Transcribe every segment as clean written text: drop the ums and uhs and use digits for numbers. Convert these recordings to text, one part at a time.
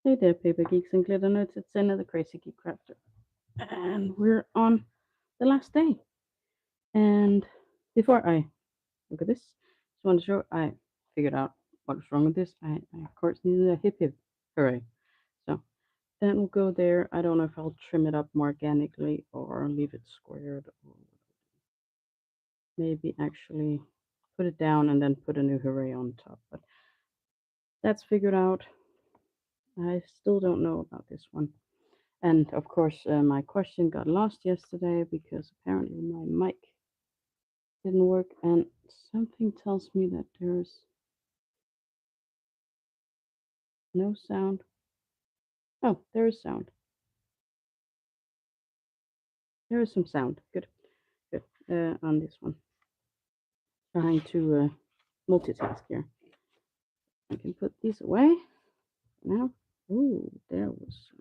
Hey there, paper geeks and glitter nerds. It's another crazy geek crafter, and we're on the last day. And before I look at this, just want to show I figured out what was wrong with this. I of course needed a hip hip hooray. So then we'll go there. I don't know if I'll trim it up more organically or leave it squared, or maybe actually put it down and then put a new hooray on top. But that's figured out. I still don't know about this one. And of course, my question got lost yesterday because apparently my mic didn't work, and something tells me that there's no sound. Oh, there is sound. There is some sound. Good, good. On this one, trying to multitask here. I can put these away now. Ooh, there was some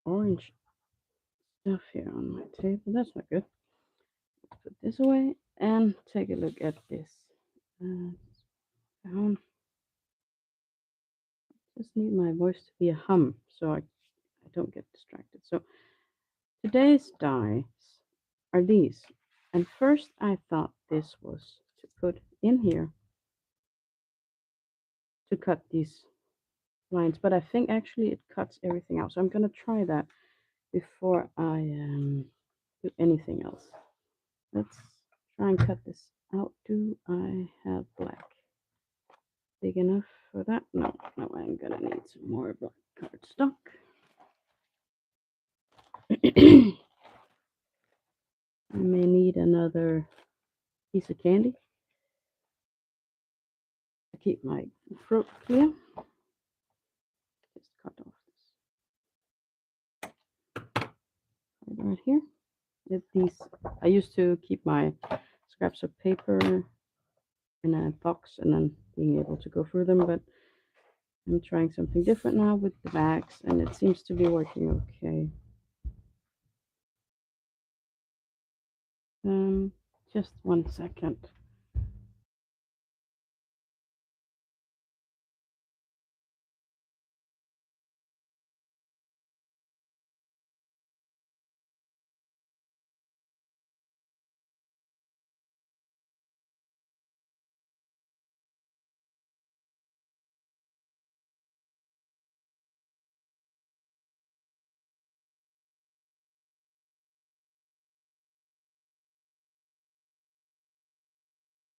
orange stuff here on my table. That's not good. Put this away and take a look at this. Down. Just need my voice to be a hum so I don't get distracted. So today's dies are these. And first I thought this was to put in here to cut these lines, but I think actually it cuts everything out. So I'm going to try that before I do anything else. Let's try and cut this out. Do I have black big enough for that? No, I'm going to need some more black cardstock. I may need another piece of candy to keep my throat clear. Just cut off this right here. These I used to keep my scraps of paper in a box and then being able to go through them, but I'm trying something different now with the bags, and it seems to be working okay. Just 1 second.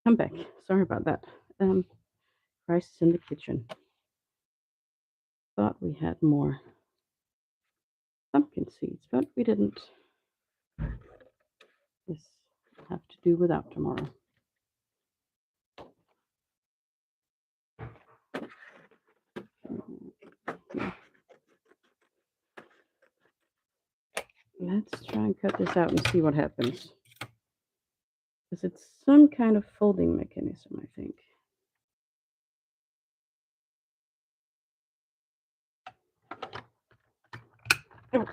I'm back. Sorry about that. Crisis in the kitchen. Thought we had more pumpkin seeds, but we didn't. This will have to do without tomorrow. Let's try and cut this out and see what happens. Because it's some kind of folding mechanism, I think. Oh.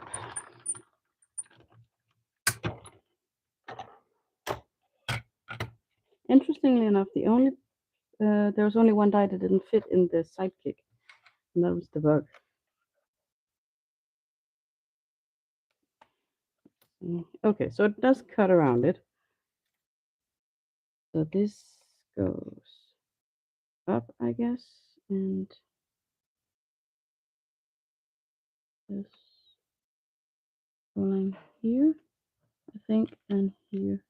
Interestingly enough, there was only one die that didn't fit in the sidekick, and that was the bug. Okay, so it does cut around it. So this goes up, I guess, and this going here, I think, and here.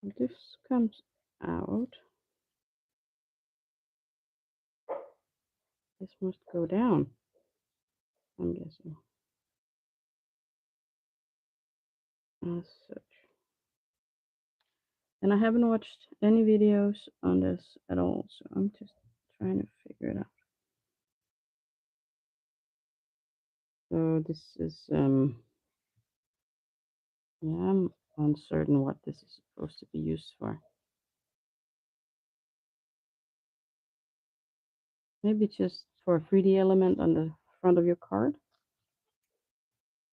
And this comes out. This must go down, I'm guessing, as such. And I haven't watched any videos on this at all, so I'm just trying to figure it out. So this is yeah, I'm uncertain what this is supposed to be used for. Maybe just for a 3D element on the front of your card.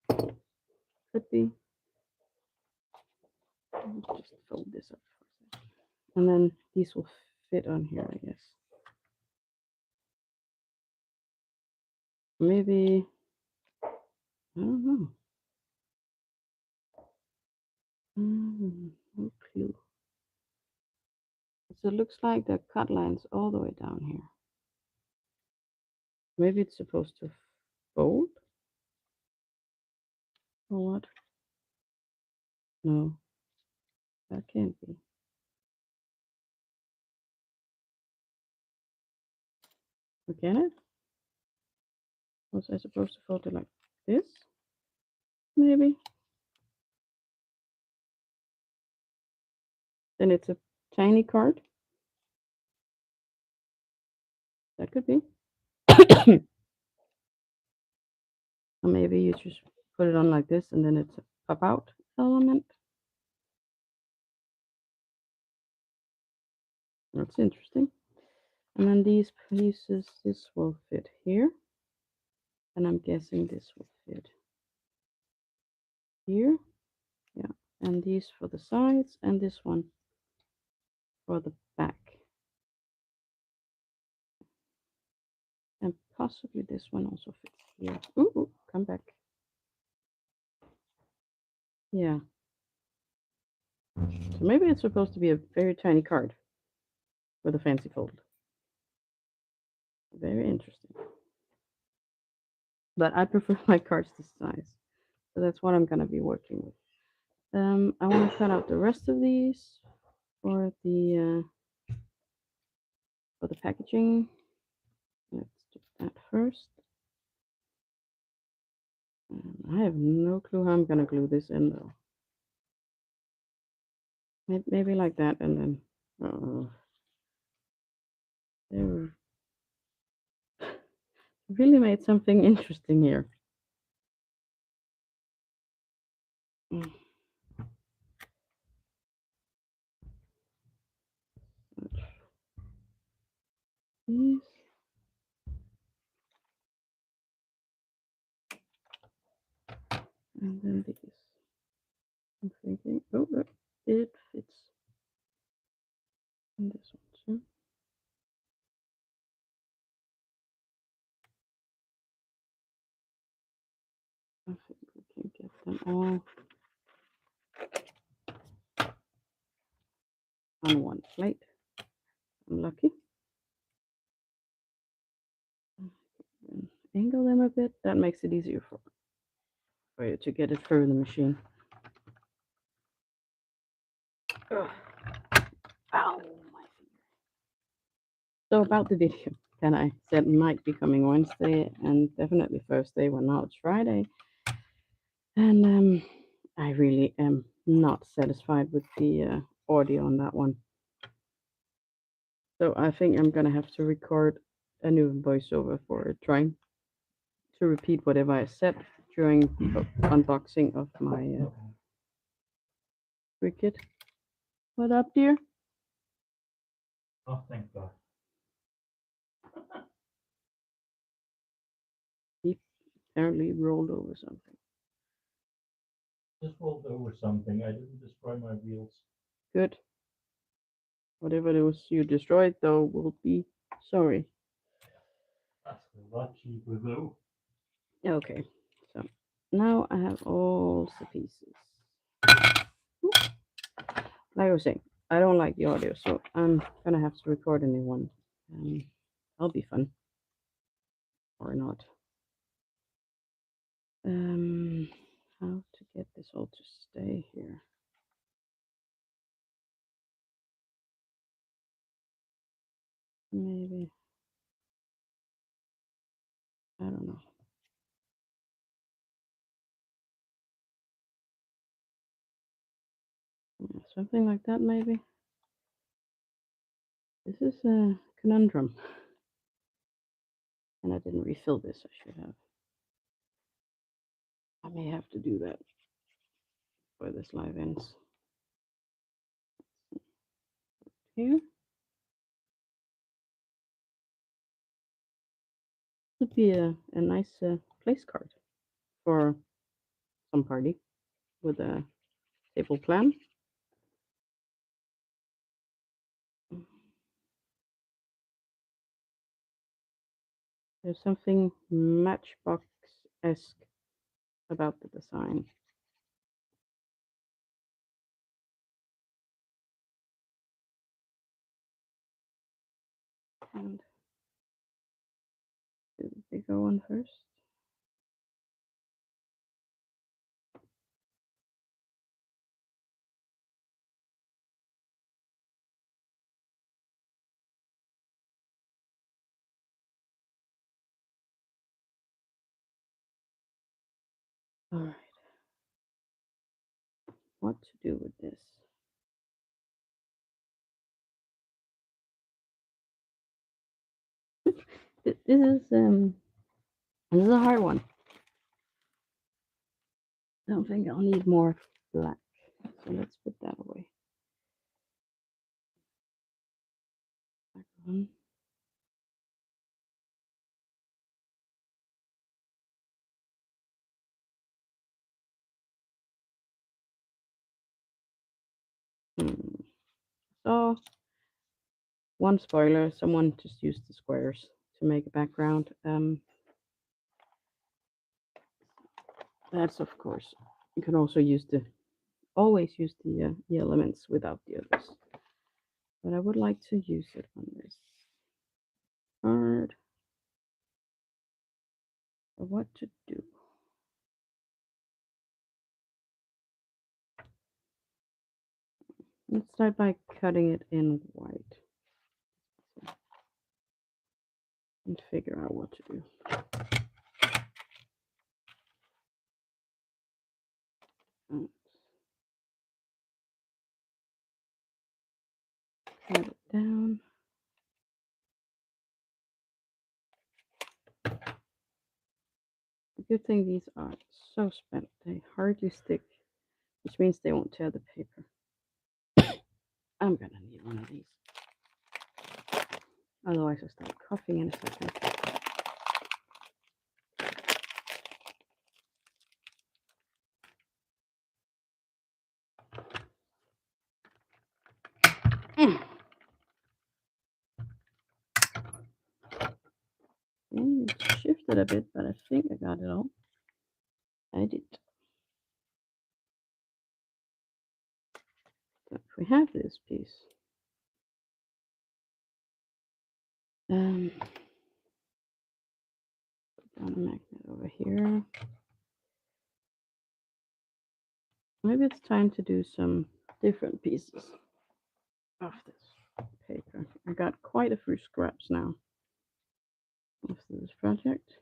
Could be. Just fold this up for a second. And then these will fit on here, I guess. Maybe, I don't know. No clue. So it looks like the cut line's all the way down here. Maybe it's supposed to fold? Or what? No, that can't be. Or can it? Was I supposed to fold it like this? Maybe. Then it's a tiny card. That could be. Or maybe you just put it on like this and then it's a pop out element. That's interesting. And then these pieces, this will fit here. And I'm guessing this will fit here. Yeah. And these for the sides and this one for the back. And possibly this one also fits here. Ooh, come back. Yeah. So maybe it's supposed to be a very tiny card with a fancy fold. Very interesting. But I prefer my cards this size. So that's what I'm going to be working with. I want to cut out the rest of these for the packaging. Let's do that first. I have no clue how I'm going to glue this in though. Maybe like that and then they really made something interesting here. These. And then these. I'm thinking, oh, it fits in this one too. I think we can get them all on one plate. I'm lucky. And angle them a bit. That makes it easier for you to get it through the machine. Ugh. Ow, my finger. So about the video, then I said might be coming Wednesday and definitely Thursday. Well, now it's Friday, and I really am not satisfied with the audio on that one. So I think I'm gonna have to record a new voiceover for trying to repeat whatever I said during the unboxing of my Cricut. What up, dear? Oh, thank God. He apparently rolled over something. Just rolled over something. I didn't destroy my wheels. Good. Whatever it was you destroyed, though, will be sorry. That's a lot cheaper, though. Okay, so now I have all the pieces. Like I was saying, I don't like the audio, so I'm gonna have to record a new one. That'll be fun. Or not. How to get this all to stay here? Maybe. I don't know. Yeah, something like that, maybe. This is a conundrum. And I didn't refill this, I should have. I may have to do that before this live ends. Here. Would be a nice place card for some party with a table plan. There's something Matchbox-esque about the design. And do the bigger one first. All right. What to do with this? This is a hard one. I don't think I'll need more black, so let's put that away. Black one. So, one spoiler: someone just used the squares to make a background. That's of course. You can also always use the elements without the others. But I would like to use it on this card. So what to do? Let's start by cutting it in white and figure out what to do. Cut it down. The good thing these are so spent, they hardly stick, which means they won't tear the paper. I'm gonna need one of these. Otherwise I start coughing in a second. It's shifted a bit, but I think I got it all. I did. So if we have this piece, put down a magnet over here. Maybe it's time to do some different pieces of this paper. I got quite a few scraps now of this project.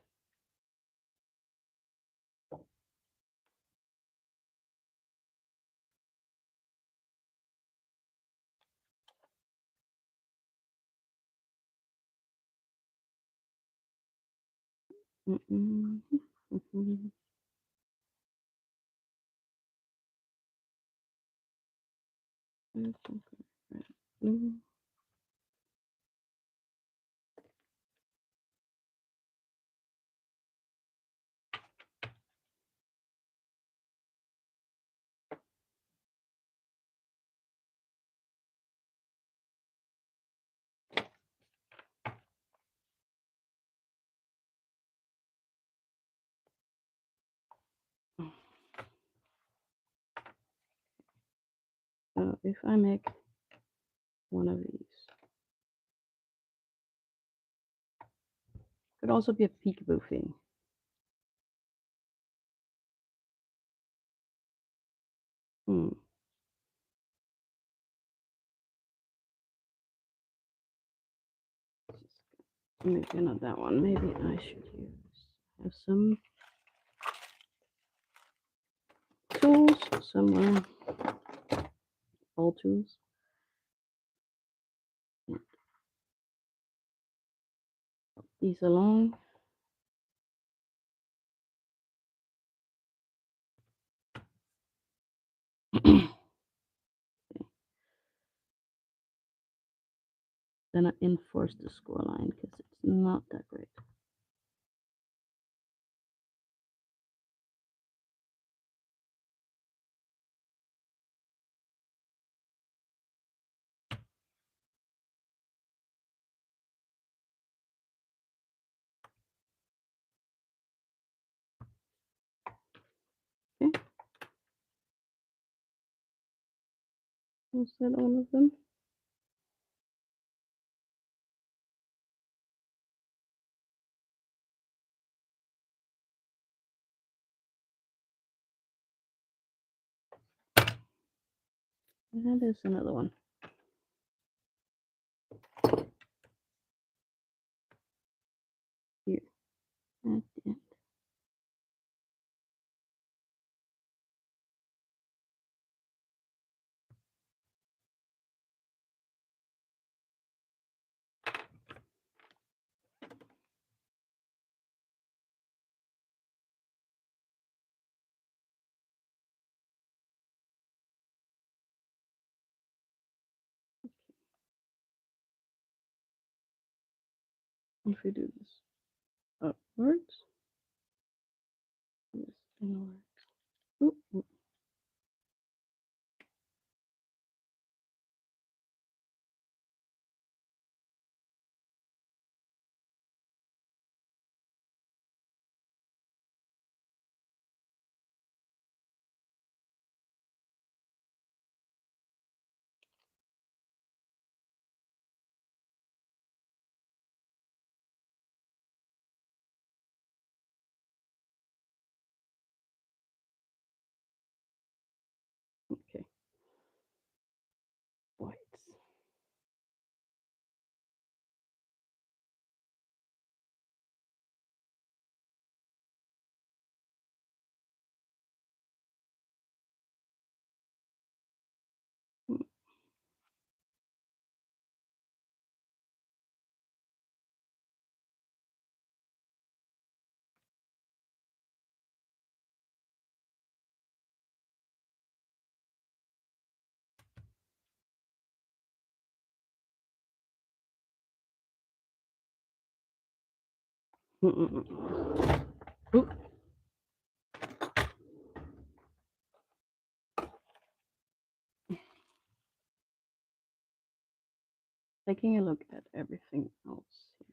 So if I make one of these, could also be a peekaboo thing. Maybe not that one. Maybe I should have some tools somewhere. All tools. These along. Then I enforce the score line because it's not that great. Was that all of them? That is another one. Here. At the end. If we do this upwards, this inwards. Ooh, ooh. Okay. Whites. Ooh. Taking a look at everything else here.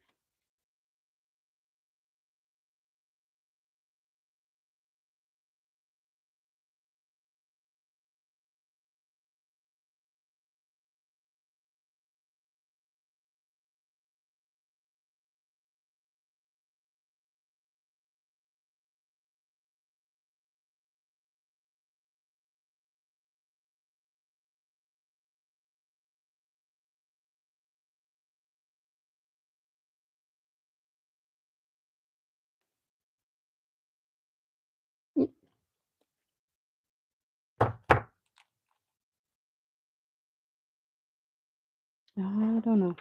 I don't know.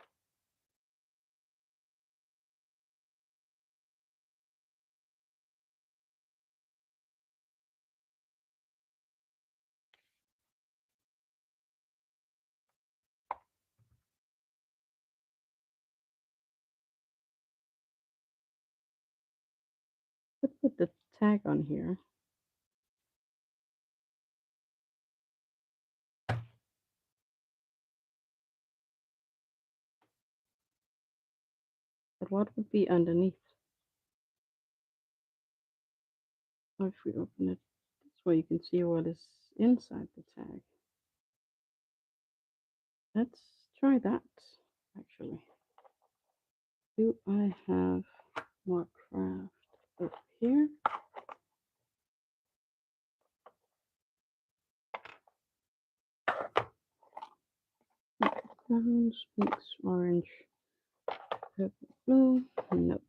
Let's put the tag on here. But what would be underneath? Or if we open it, this way you can see what is inside the tag. Let's try that, actually. Do I have more craft up here? Browns, pinks, orange, purple, blue. Nope.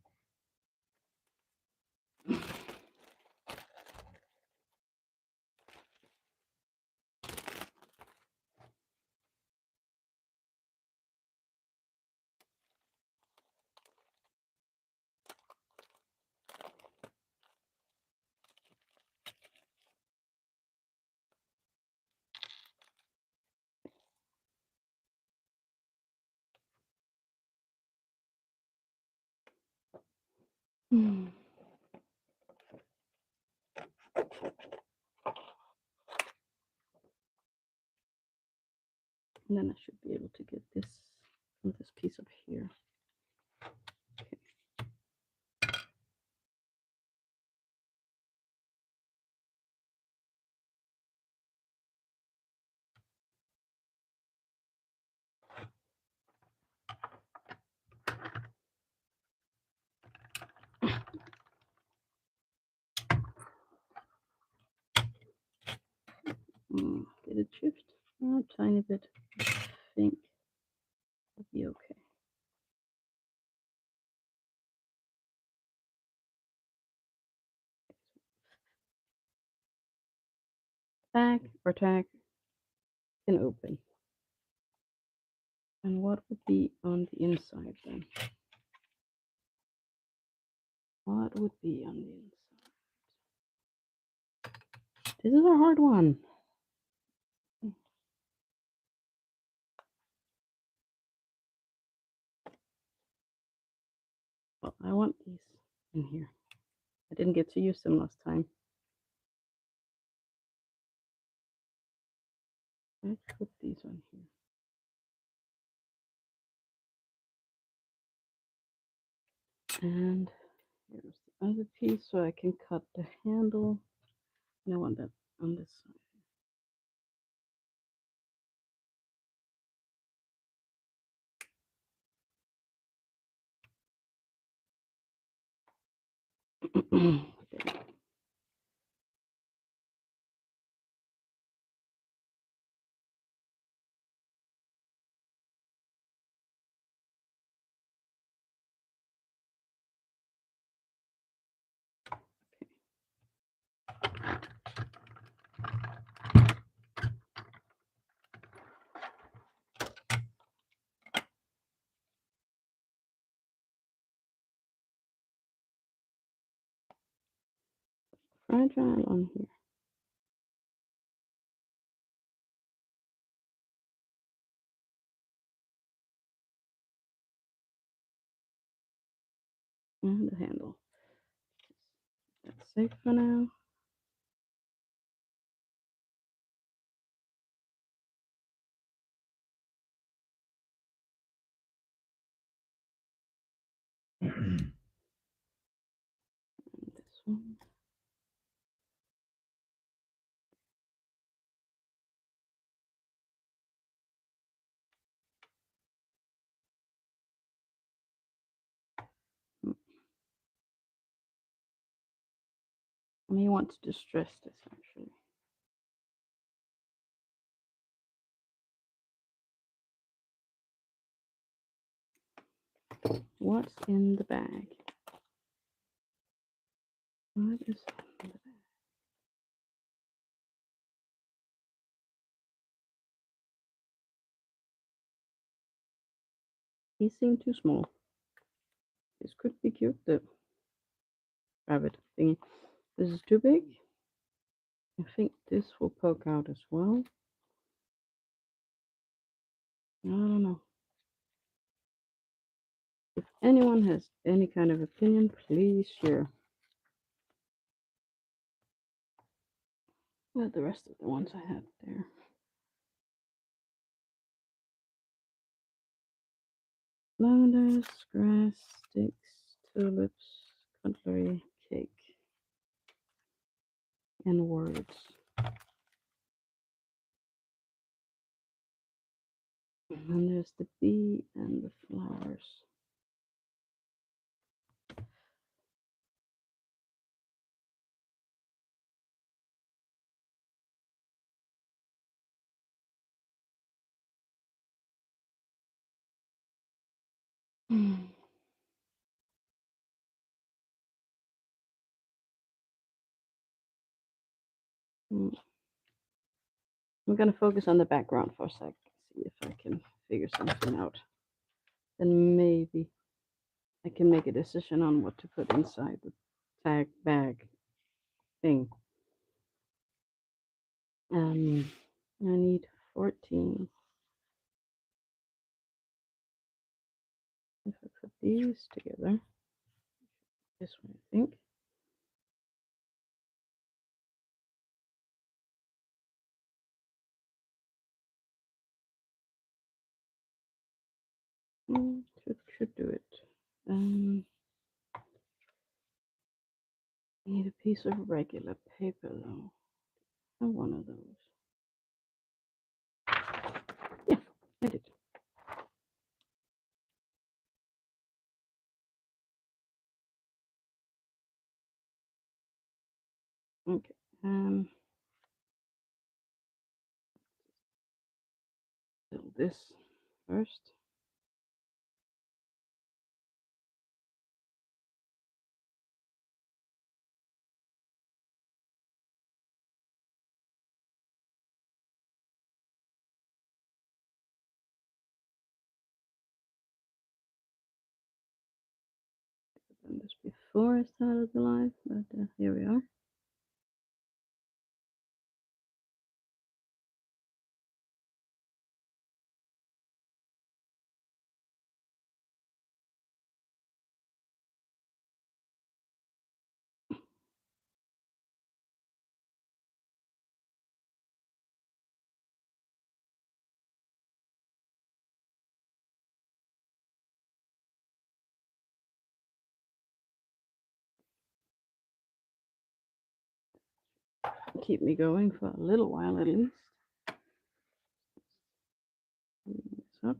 And then I should be able to get this from this piece up here. Okay. shift a tiny bit. I think it'll be okay. Tag or tag can open. And what would be on the inside then? What would be on the inside? This is a hard one. Well, I want these in here. I didn't get to use them last time. Let's put these on here. And here's the other piece so I can cut the handle. And I want that on this side. Okay. Fragile on here. And the handle. That's safe for now. And this one. I may want to distress this actually. What's in the bag? What is in the bag? These seem too small. This could be cute, the rabbit thingy. This is too big. I think this will poke out as well. I don't know. If anyone has any kind of opinion, please share. Well, the rest of the ones I had there. Lavenders, grass, sticks, tulips, cutlery, cake, and words. And then there's the bee and the flowers. Mm. I'm going to focus on the background for a sec, see if I can figure something out. Then maybe I can make a decision on what to put inside the tag bag thing. I need 14. If I put these together, this one I think. Should do it. Need a piece of regular paper though. I have one of those. Yeah, I did. Okay. this first. I've done this before I started the live, but here we are. Keep me going for a little while at least. Clean this up.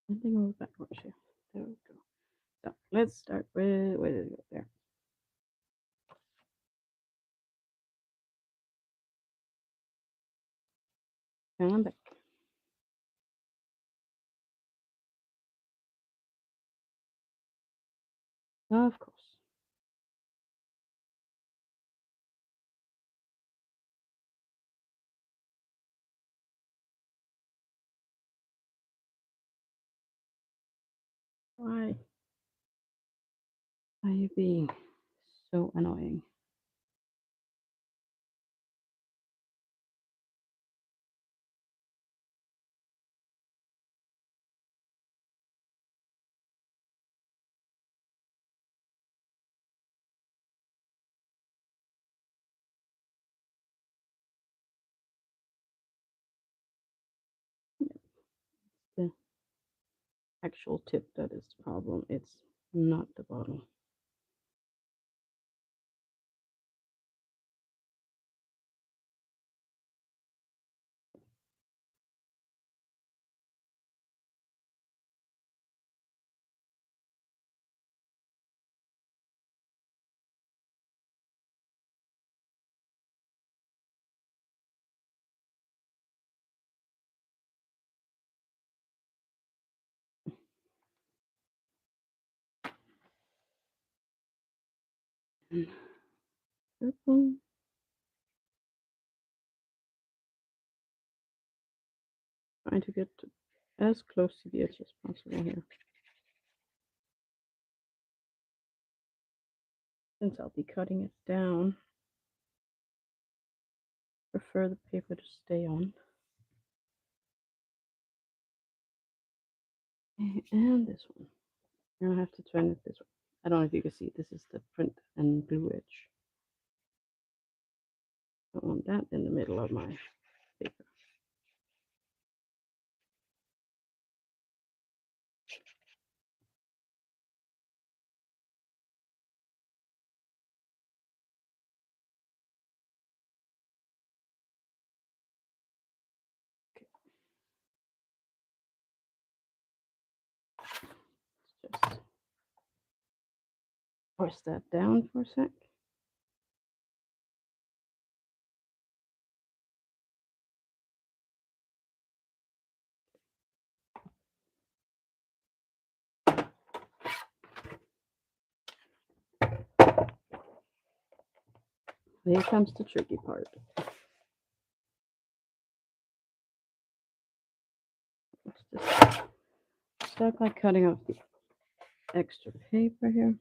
Something over backwards here. There we go. So let's start with, where did it go? There. And I'm back. Of course. Why are you being so annoying? The actual tip that is the problem. It's not the bottle. Purple. Trying to get as close to the edge as possible here. Since I'll be cutting it down, prefer the paper to stay on. And this one. Now I have to turn it this way. I don't know if you can see, this is the print and glue edge. I want that in the middle of my paper. Just press that down for a sec. Here comes the tricky part. Let's just start by cutting off the extra paper here.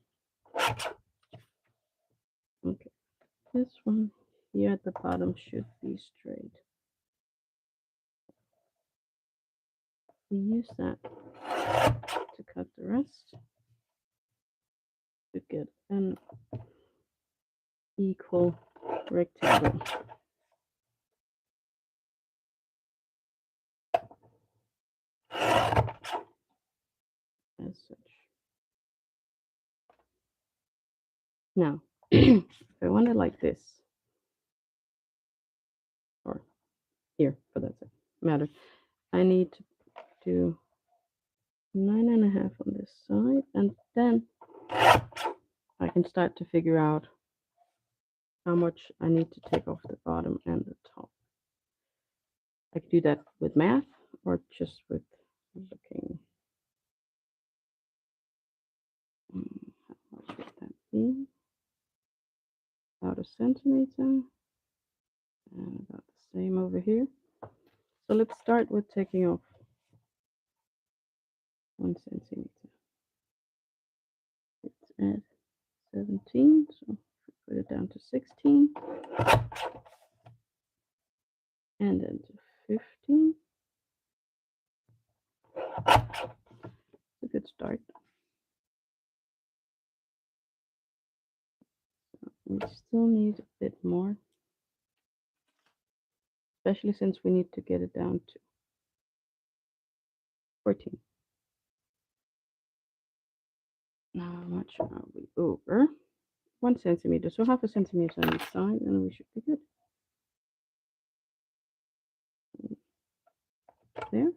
Okay, this one here at the bottom should be straight. We use that to cut the rest to get an equal rectangle. As such. Now, if I want it like this, or here for that matter, I need to do 9.5 on this side, and then I can start to figure out how much I need to take off the bottom and the top. I could do that with math or just with looking. How much would that be? About 1 centimeter, and about the same over here. So let's start with taking off 1 centimeter. Let's add 17, so put it down to 16, and then to 15. It's a good start. So we still need a bit more, especially since we need to get it down to 14. Now, how much are we over? 1 centimeter, so 0.5 centimeter on each side, and we should be good. There.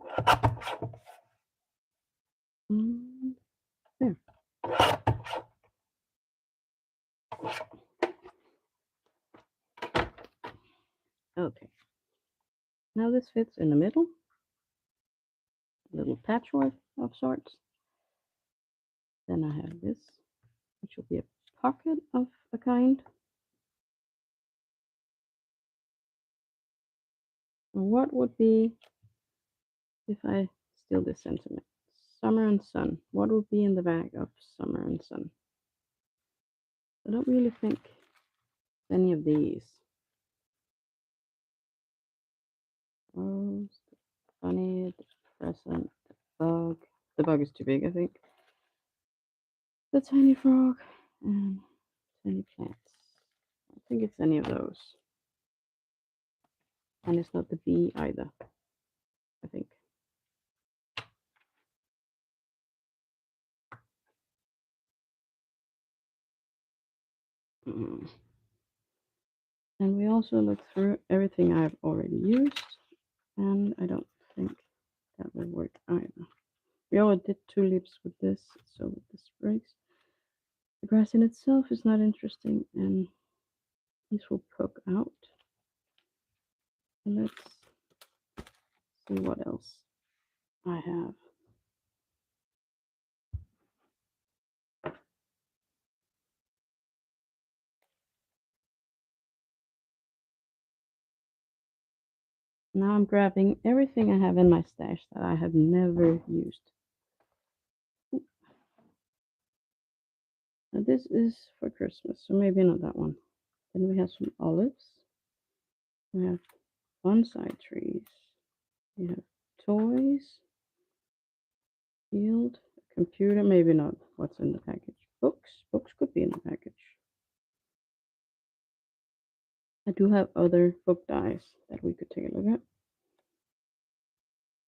And there. Okay. Now this fits in the middle. A little patchwork of sorts. Then I have this, which will be a pocket of a kind. What would be, if I steal this sentiment, summer and sun? What would be in the bag of summer and sun? I don't really think any of these. Rose, the bunny, the present, the bug. The bug is too big, I think. The tiny frog and tiny plants. I think it's any of those. And it's not the bee either, I think. And we also look through everything I've already used, and I don't think that will work either. We already did tulips with this, so with the sprigs. The grass in itself is not interesting, and these will poke out. And let's see what else I have. Now I'm grabbing everything I have in my stash that I have never used. Now this is for Christmas, so maybe not that one. Then we have some olives. We have bonsai trees. We have toys. Field. Computer, maybe not. What's in the package? Books. Books could be in the package. I do have other book dies that we could take a look at.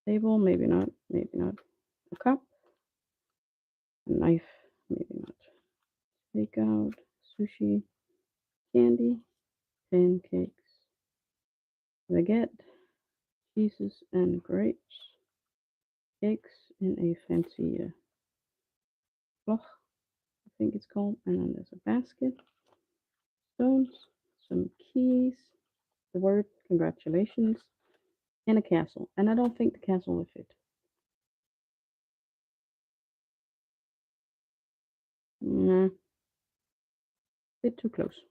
Table, maybe not. Maybe not. A cup. A knife, maybe not. Takeout. Sushi. Candy. Pancakes. Baguette. Cheeses and grapes. Cakes in a fancy cloth, I think it's called. And then there's a basket. Stones. Some keys. The word congratulations. And a castle. And I don't think the castle will fit. Nah. Bit too close.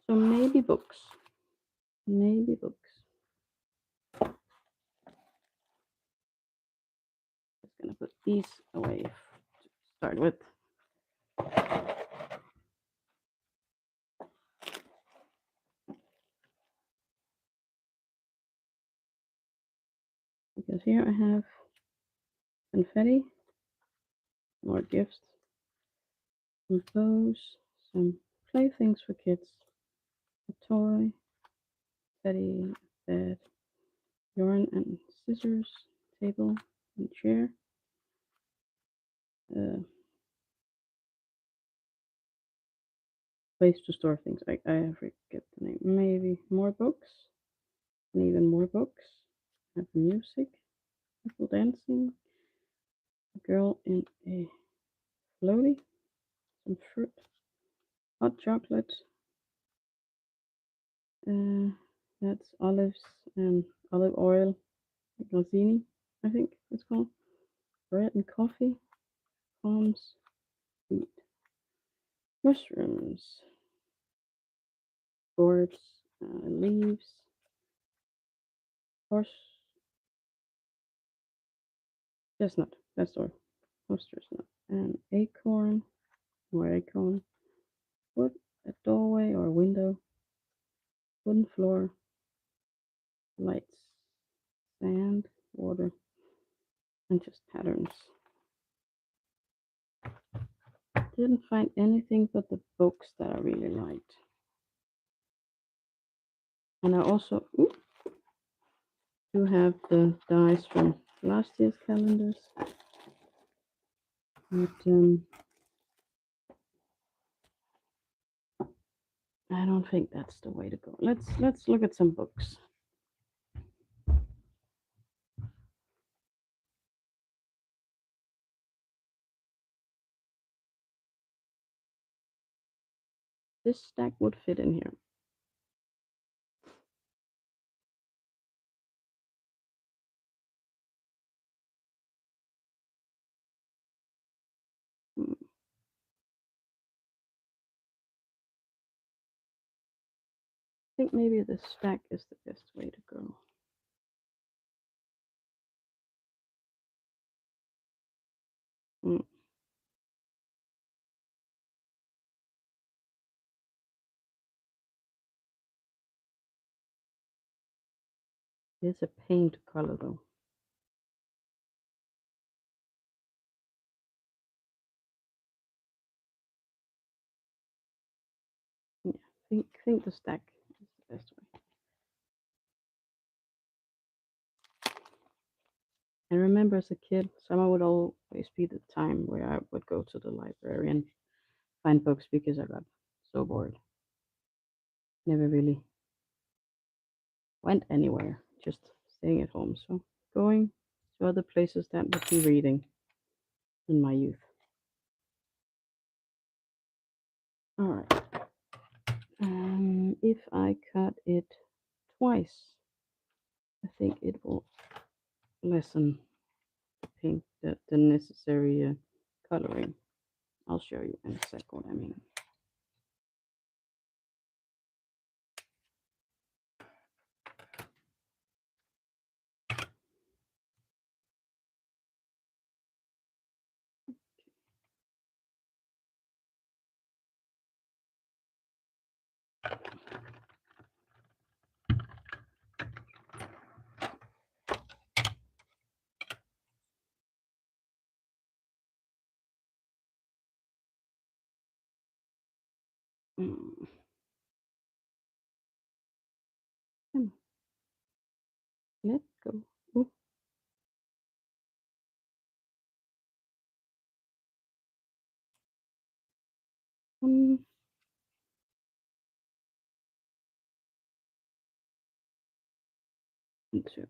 So maybe books. Maybe books. Just gonna put these away to start with. Because here I have confetti, more gifts, some bows, some playthings for kids. A toy, teddy, bed, yarn and scissors, table and chair. Place to store things. I forget the name. Maybe more books. And even more books. Have music. People dancing. A girl in a floaty. Some fruit. Hot chocolate. That's olives and olive oil. Glazini, I think it's called. Bread and coffee. Palms. Wheat. Mushrooms. Gourds. Leaves. Horse. Chestnut. That's the horse chestnut. And acorn. More acorn. Wood. A doorway or a window. Wooden floor. Lights. Sand. Water. And just patterns. Didn't find anything but the books that I really liked. And I also do have the dies from last year's calendars. But I don't think that's the way to go. Let's look at some books. This stack would fit in here. I think maybe the stack is the best way to go. It's a paint color though. Yeah, I think the stack is the best way. And remember, as a kid, summer would always be the time where I would go to the library and find books because I got so bored. Never really went anywhere, just staying at home. So going to other places that would be reading in my youth. All right. If I cut it twice, I think it will lessen the pink, the necessary coloring. I'll show you in a sec what I mean. Come on. Let go. Ooh. Um, two.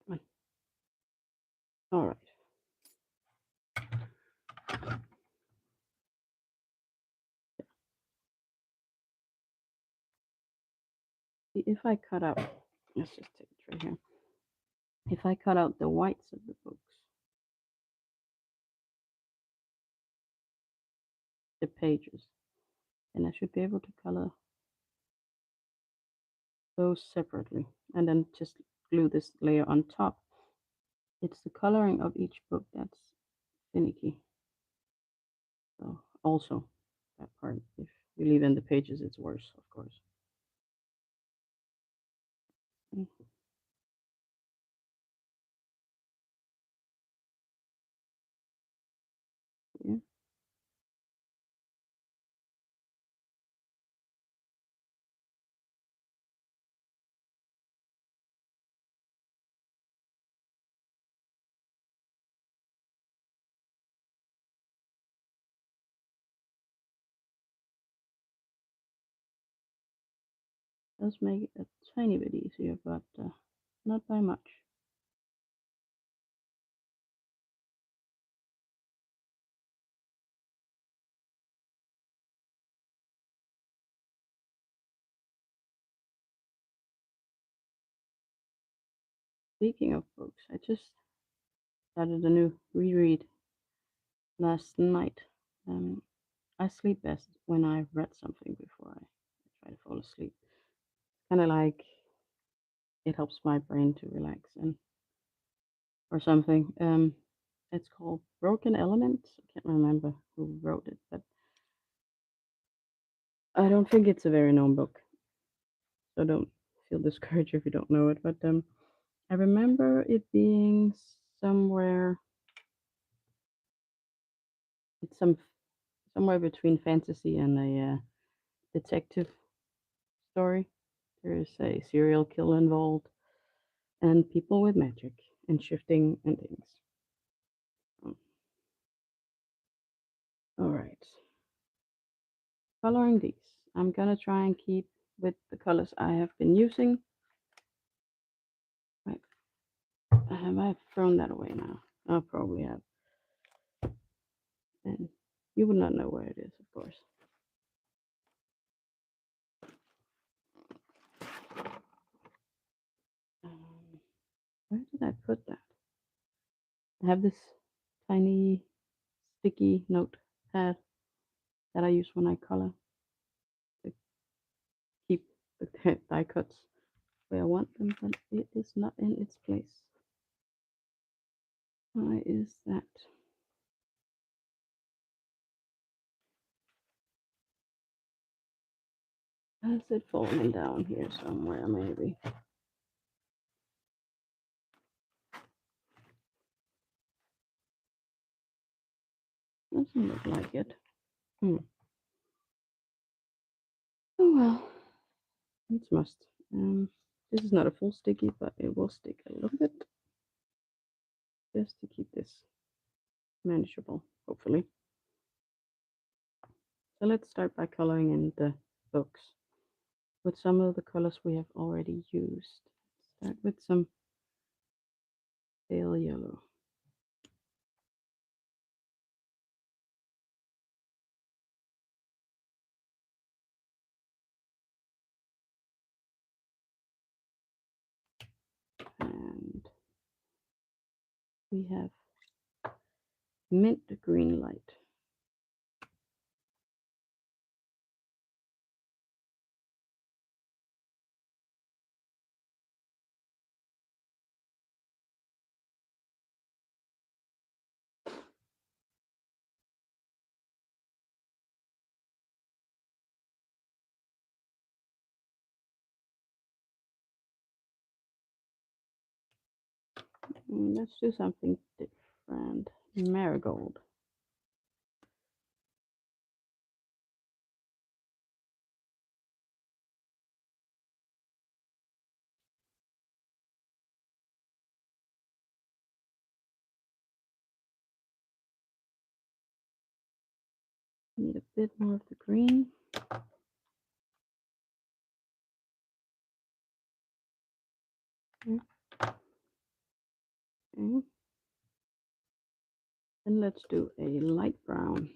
Come on. All right. If I cut out, let's just take it right here. If I cut out the whites of the books, the pages, And I should be able to color those separately and then just glue this layer on top. It's the coloring of each book that's finicky. So also that part, if you leave in the pages, it's worse, of course. Yeah. Does make it a tiny bit easier, but not by much. Speaking of books, I just started a new reread last night. I sleep best when I've read something before I try to fall asleep. Kind of like it helps my brain to relax and or something. It's called Broken Elements. I can't remember who wrote it, but I don't think it's a very known book, so don't feel discouraged if you don't know it. But I remember it being somewhere. It's somewhere between fantasy and a detective story. There is a serial killer involved, and people with magic and shifting endings. All right, coloring these. I'm gonna try and keep with the colors I have been using. Right, have I thrown that away now? I probably have, and you would not know where it is, of course. Where did I put that? I have this tiny sticky notepad that I use when I color to keep the die cuts where I want them, but it is not in its place. Why is that? Has it fallen down here somewhere, maybe? Doesn't look like it. Oh well, it's must. This is not a full sticky, but it will stick a little bit just to keep this manageable, hopefully. So let's start by coloring in the books with some of the colors we have already used. Start with some pale yellow. And we have mint green light. Let's do something different. Marigold. Need a bit more of the green. Okay. Then let's do a light brown.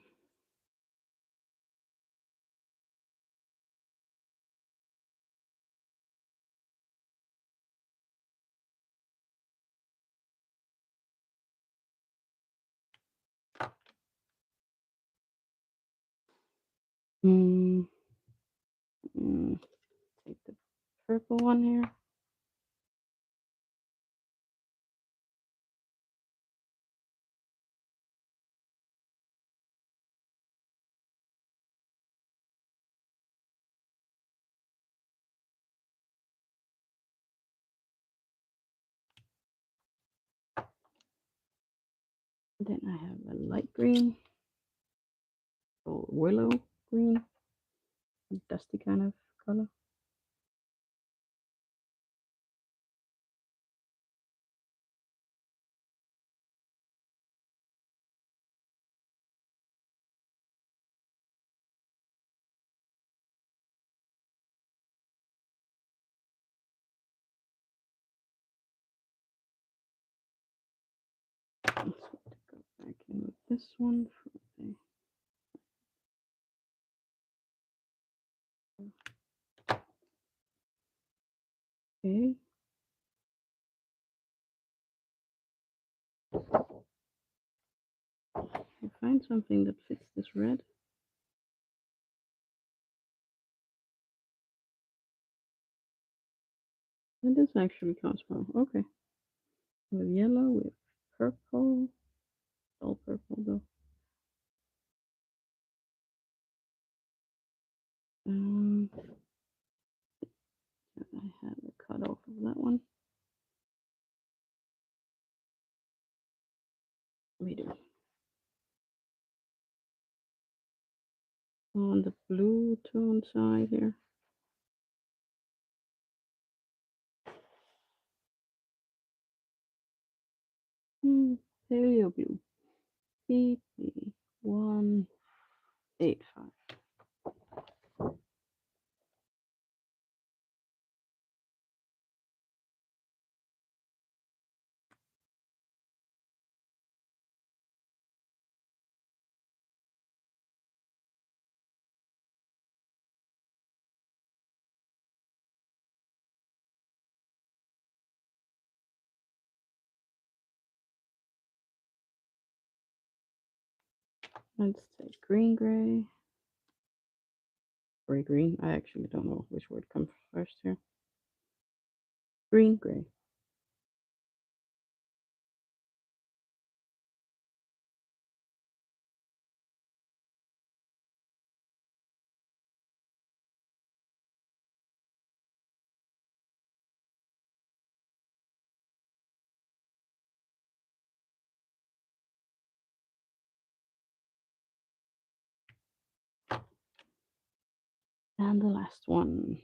purple one here. Then I have a light green, or willow green, dusty kind of color. Let's go back in with this one for the okay. Find something that fits this red. And this actually comes from, okay. With yellow, with purple, all purple though. I have a cut off of that one. We do. On the blue tone side here. Paleo blue. PP185. Let's take green gray. Gray green. I actually don't know which word comes first here. Green gray. And the last one.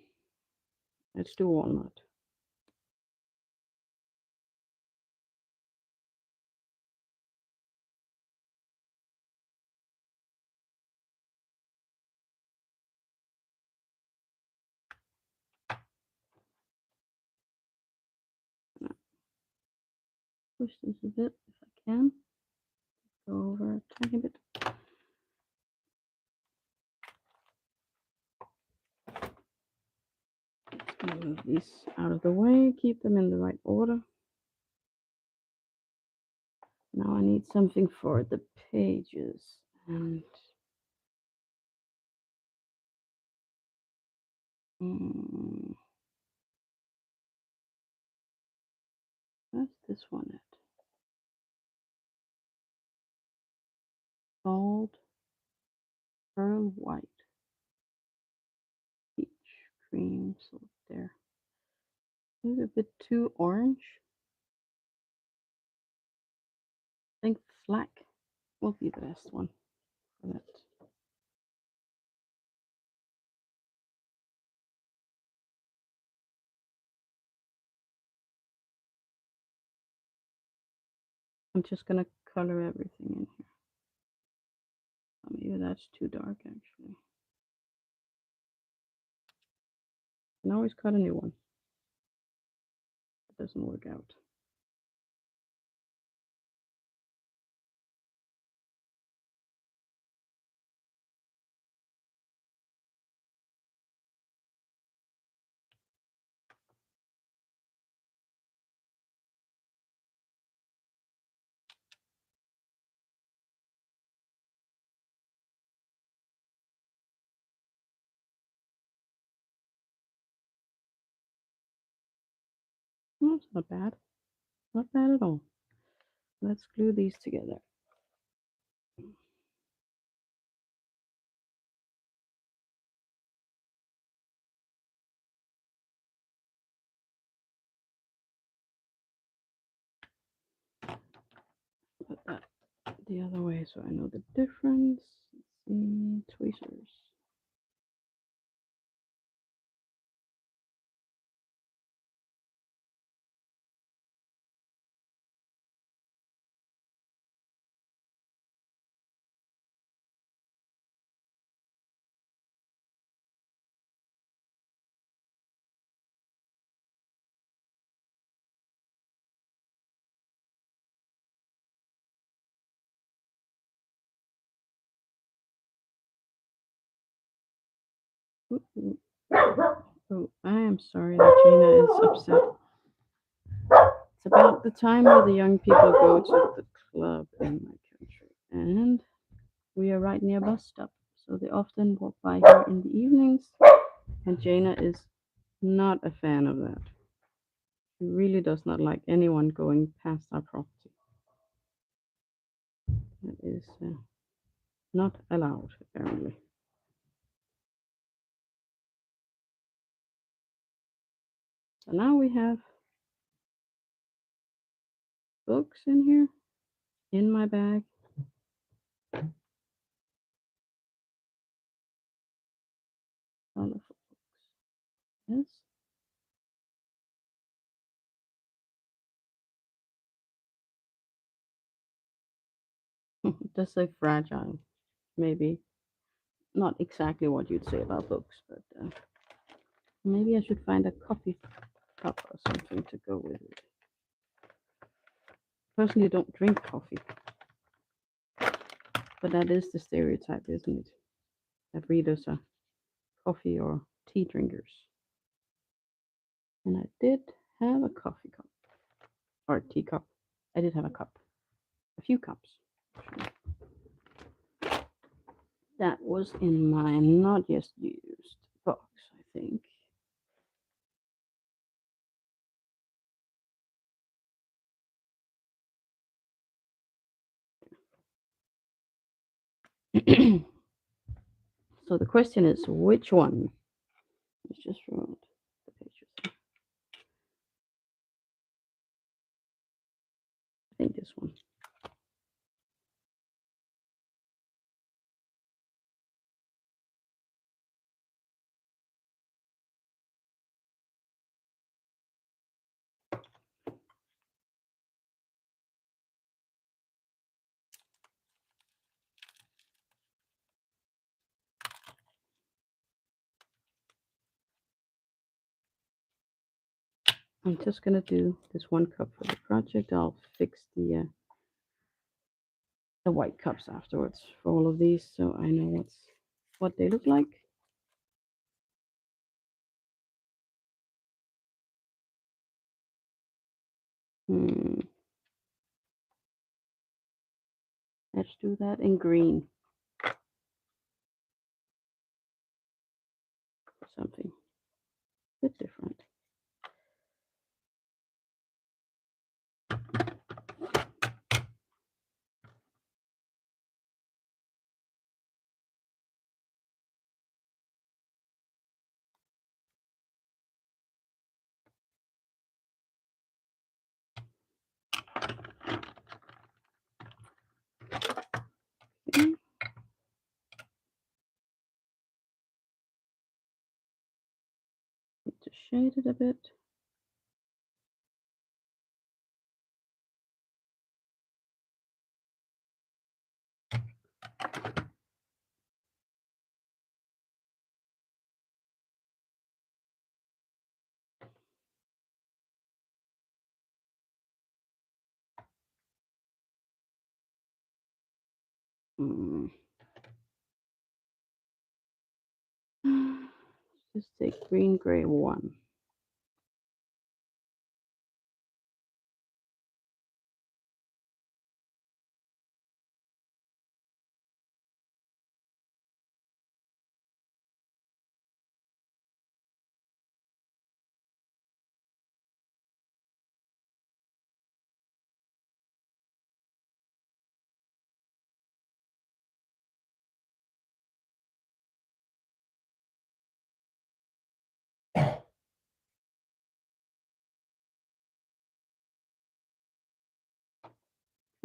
Let's do walnut. Push this a bit if I can. Go over a tiny bit. Move these out of the way, keep them in the right order. Now I need something for the pages, and where's this one at? Gold, pearl white, peach, cream, so there. Maybe a bit too orange. I think black will be the best one for that. I'm just gonna color everything in here. Oh, maybe that's too dark actually. You can always cut a new one. It doesn't work out. Oh, it's not bad. Not bad at all. Let's glue these together. Put that the other way so I know the difference. Let's see, tweezers. Ooh. Oh, I am sorry that Gina is upset. It's about the time where the young people go to the club in my country, and we are right near a bus stop, so they often walk by here in the evenings, and Jaina is not a fan of that. She really does not like anyone going past our property. That is not allowed, apparently. So now we have books in here, in my bag. Colorful books. Yes. It does say fragile. Maybe not exactly what you'd say about books, but maybe I should find a coffee cup or something to go with it. Personally, don't drink coffee, but that is the stereotype, isn't it? That readers are coffee or tea drinkers. And I did have a coffee cup or teacup. I did have a cup, a few cups. That was in my not yet used box, I think. So the question is, which one? Let's just remove the pages. I think this one. I'm just gonna do this one cup for the project. I'll fix the white cups afterwards for all of these, so I know what they look like. Let's do that in green. Something a bit different. Okay. Need to shade it a bit. Just take green gray 1.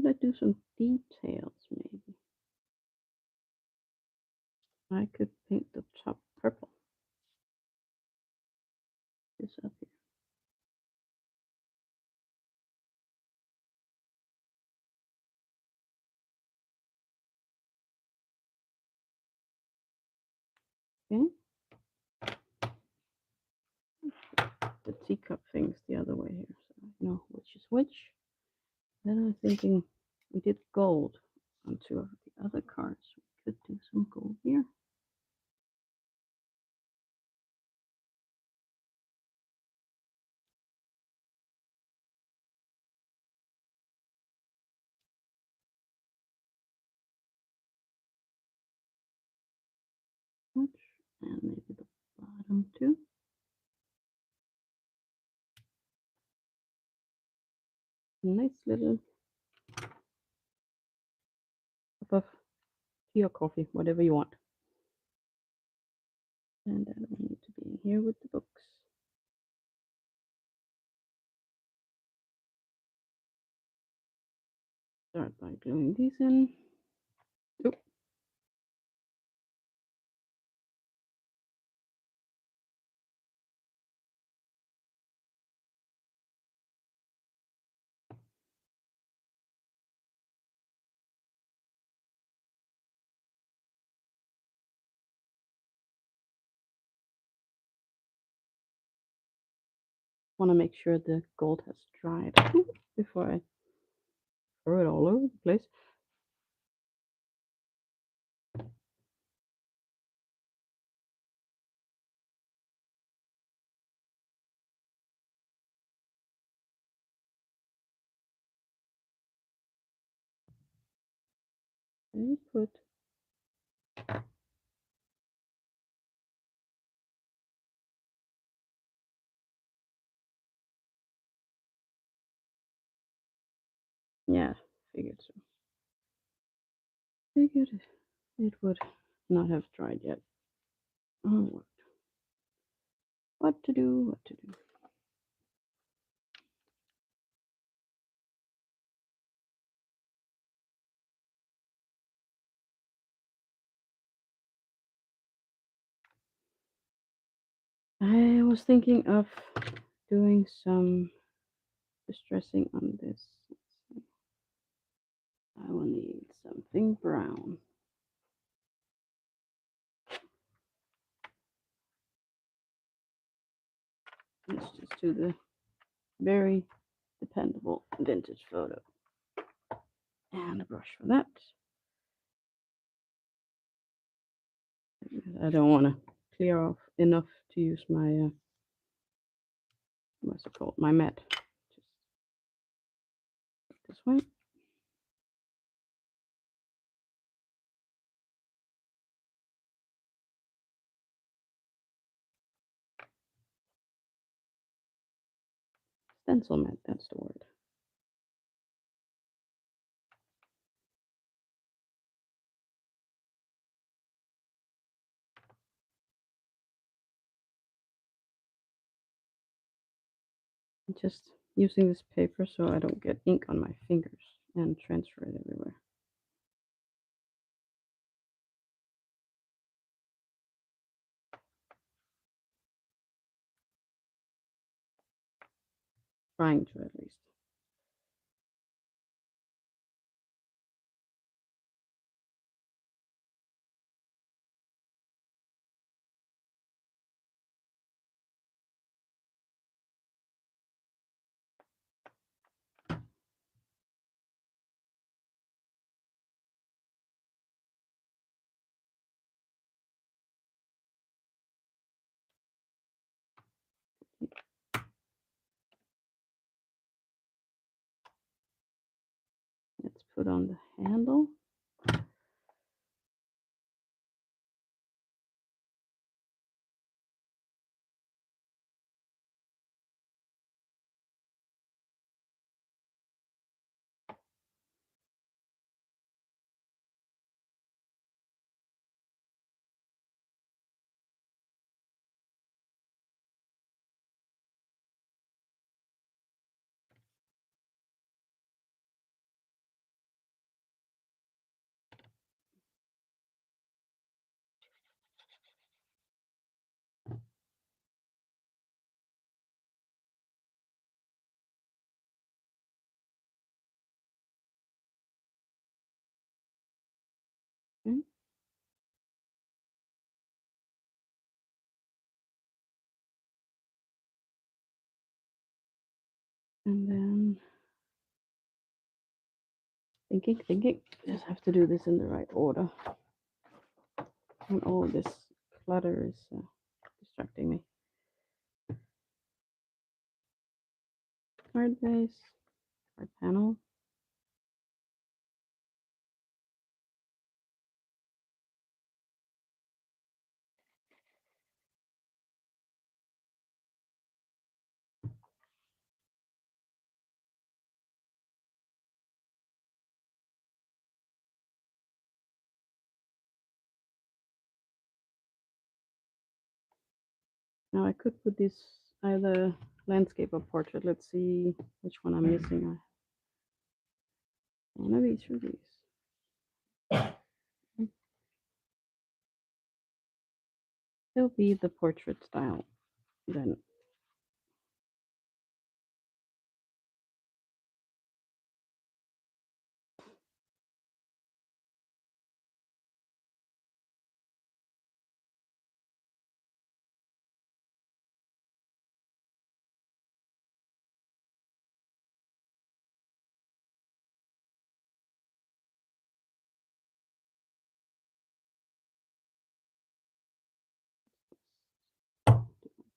I do some details maybe? I could paint the top purple. This up here. Okay. The teacup things the other way here, so I know which is which. Then I'm thinking we did gold on 2 of the other cards. We could do some gold here. And maybe the bottom too. Nice little cup of tea or coffee, whatever you want. And that will need to be in here with the books. Start by gluing these in. Oop. Want to make sure the gold has dried before I throw it all over the place. And put yeah, figured so. Figured it would not have dried yet. Oh, what to do? What to do? I was thinking of doing some distressing on this. Let's see. I will need something brown. Let's just do the very dependable vintage photo. And a brush for that. I don't want to clear off enough to use my, what's it called? My mat. Just this way. Stencil mat, that's the word. I'm just using this paper so I don't get ink on my fingers and transfer it everywhere. Trying to at least. Let's put on the handle. And then thinking. Just have to do this in the right order. And all this clutter is distracting me. Card base, card panel. Now I could put this either landscape or portrait. Let's see which one I'm missing. One of each of these. It'll be the portrait style then.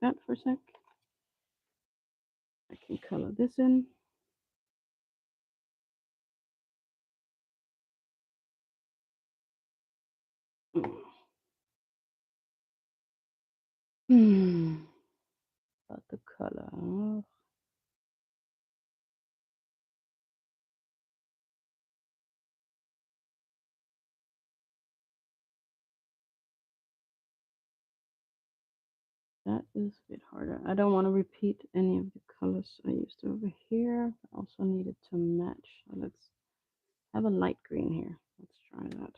That for a sec. I can color this in. About the color. That is a bit harder. I don't want to repeat any of the colors I used over here. I also need it to match. So let's have a light green here. Let's try that.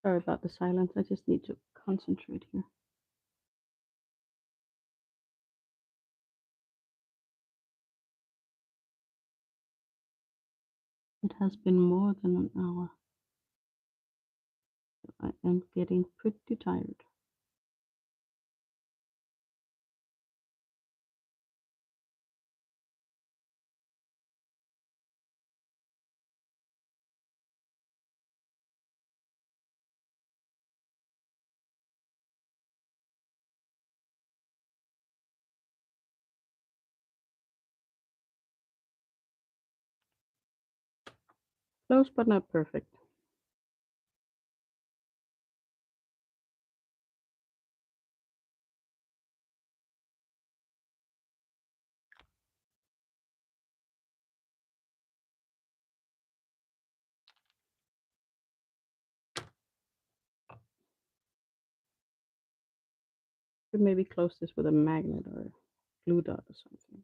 Sorry about the silence. I just need to concentrate here. It has been more than an hour. I am getting pretty tired. Close but not perfect. Could maybe close this with a magnet or a glue dot or something.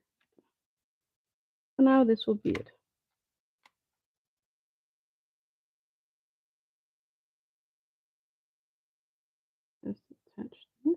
For now, this will be it. Just attach this.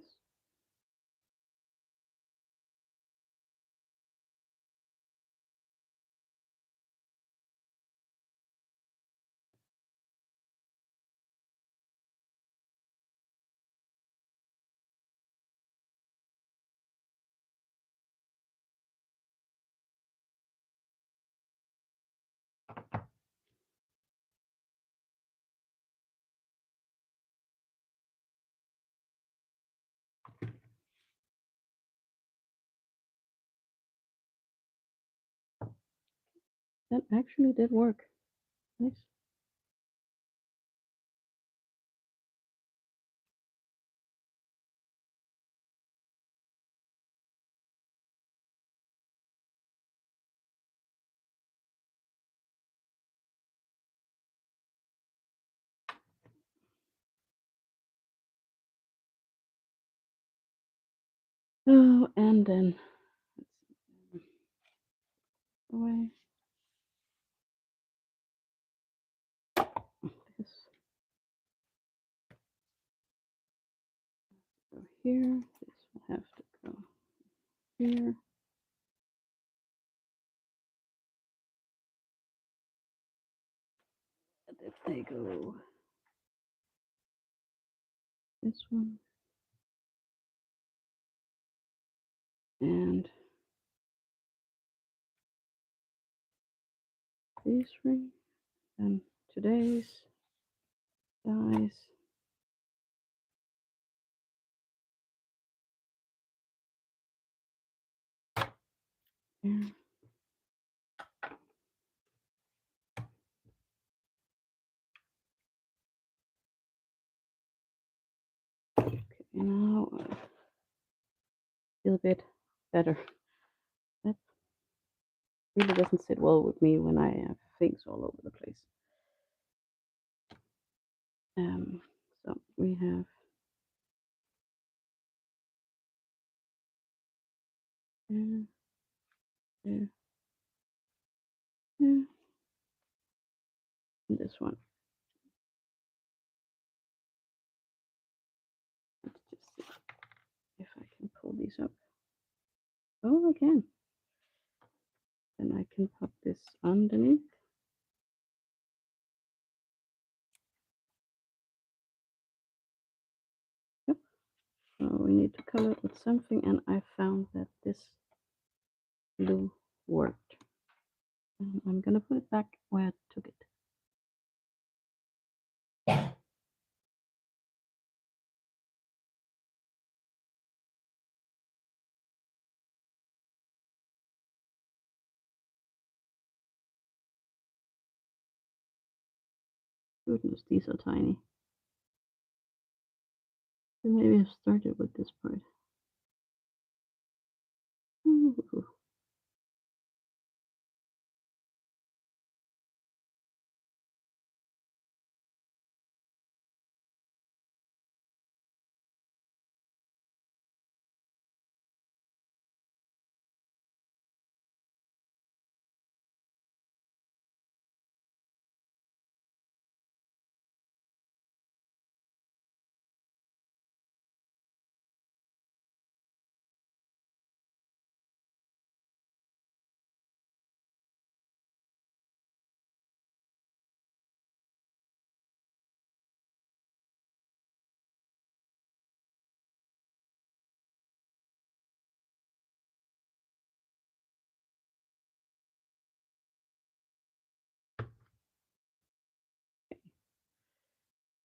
That actually did work. Nice. Oh, and then away. This go here. This will have to go here. And if they go this one and these three, and today's guys. Here. Okay, now feel a bit better. That really doesn't sit well with me when I have things all over the place. So we have there, there, there, and this one. Let's just see if I can pull these up. Oh, I can. Then I can pop this underneath. Yep. So we need to color it with something, and I found that this blue worked. And I'm gonna put it back where I took it. Goodness, these are tiny. So maybe I started with this part. Ooh.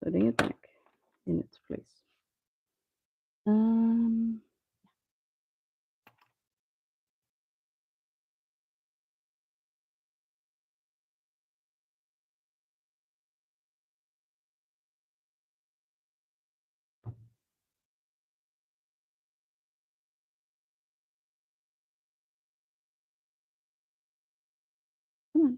Putting it back in its place. Come on.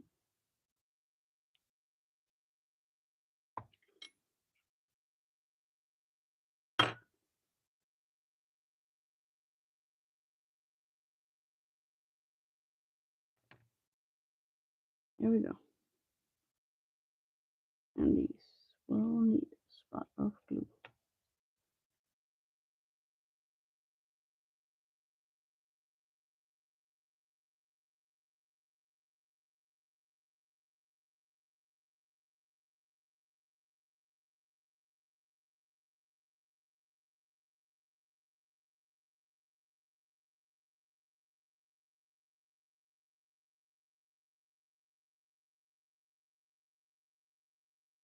Here we go. And these will need a spot of glue.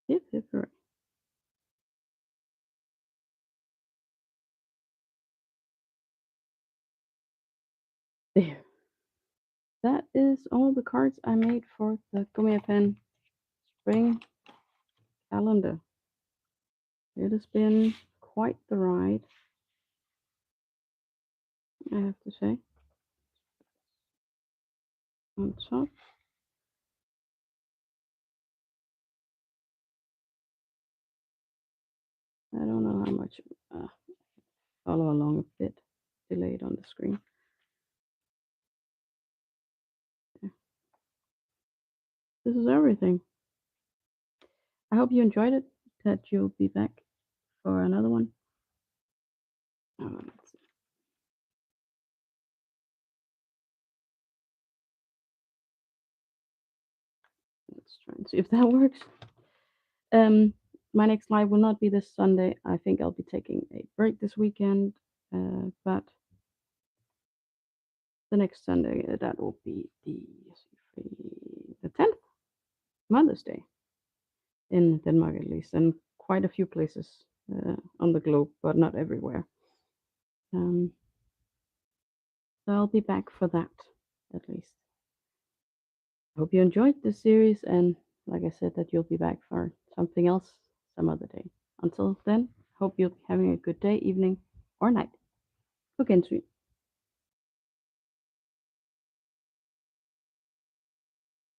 Hip, hip, hooray. There. That is all the cards I made for the Gummiapan Spring calendar. It has been quite the ride, I have to say. On top. I don't know how much follow along a bit delayed on the screen. There. This is everything. I hope you enjoyed it, that you'll be back for another one. Let's see. Let's try and see if that works. My next live will not be this Sunday. I think I'll be taking a break this weekend, but the next Sunday, that will be the 10th, Mother's Day, in Denmark at least, and quite a few places on the globe, but not everywhere. So I'll be back for that, at least. I hope you enjoyed this series, and like I said, that you'll be back for something else some other day. Until then, hope you'll be having a good day, evening, or night. På gensyn.